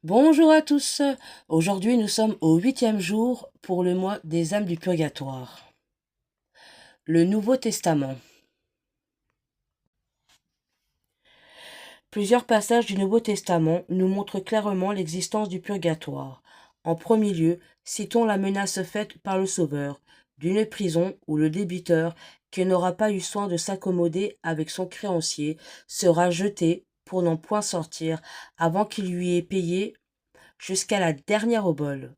Bonjour à tous. Aujourd'hui, nous sommes au 8e jour pour le mois des âmes du purgatoire. Le Nouveau Testament. Plusieurs passages du Nouveau Testament nous montrent clairement l'existence du purgatoire. En premier lieu, citons la menace faite par le Sauveur d'une prison où le débiteur, qui n'aura pas eu soin de s'accommoder avec son créancier, sera jeté pour n'en point sortir avant qu'il lui ait payé jusqu'à la dernière obole.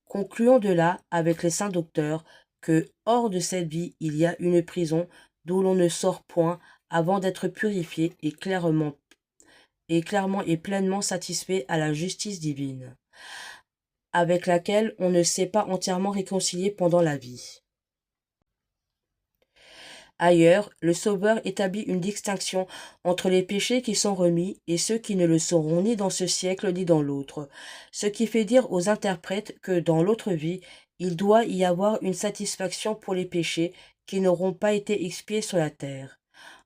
Concluons de là, avec les saints docteurs, que hors de cette vie, il y a une prison d'où l'on ne sort point avant d'être purifié et clairement et pleinement satisfait à la justice divine, avec laquelle on ne s'est pas entièrement réconcilié pendant la vie. Ailleurs, le Sauveur établit une distinction entre les péchés qui sont remis et ceux qui ne le seront ni dans ce siècle ni dans l'autre, ce qui fait dire aux interprètes que dans l'autre vie, il doit y avoir une satisfaction pour les péchés qui n'auront pas été expiés sur la terre.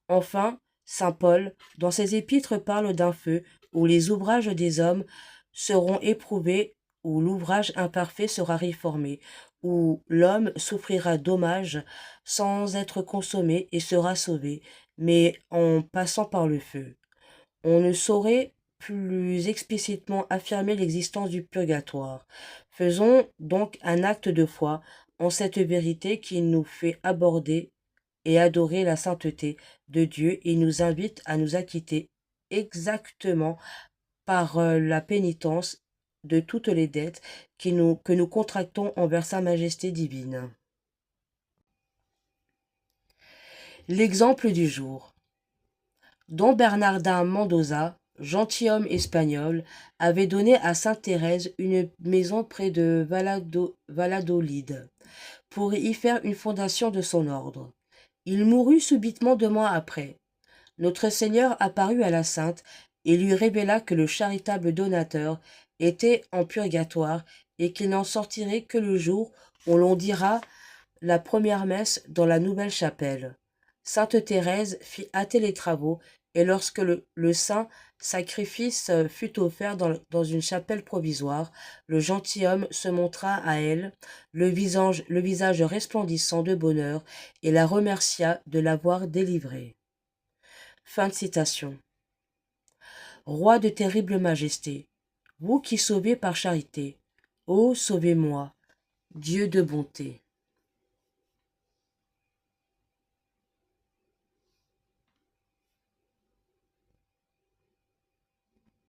Enfin, saint Paul, dans ses épîtres, parle d'un feu où les ouvrages des hommes seront éprouvés, où l'ouvrage imparfait sera réformé, où l'homme souffrira dommages sans être consommé et sera sauvé, mais en passant par le feu. On ne saurait plus explicitement affirmer l'existence du purgatoire. Faisons donc un acte de foi en cette vérité qui nous fait aborder et adorer la sainteté de Dieu et nous invite à nous acquitter exactement par la pénitence de toutes les dettes que nous contractons envers Sa Majesté divine. L'exemple du jour. Don Bernardin Mendoza, gentilhomme espagnol, avait donné à Sainte Thérèse une maison près de Valladolid pour y faire une fondation de son ordre. Il mourut subitement 2 mois après. Notre Seigneur apparut à la sainte et lui révéla que le charitable donateur était en purgatoire et qu'il n'en sortirait que le jour où l'on dira la première messe dans la nouvelle chapelle. Sainte Thérèse fit hâter les travaux et lorsque le saint sacrifice fut offert dans une chapelle provisoire, le gentilhomme se montra à elle, le visage resplendissant de bonheur, et la remercia de l'avoir délivrée. Fin de citation. Roi de terrible majesté, vous qui sauvez par charité, ô sauvez-moi, Dieu de bonté.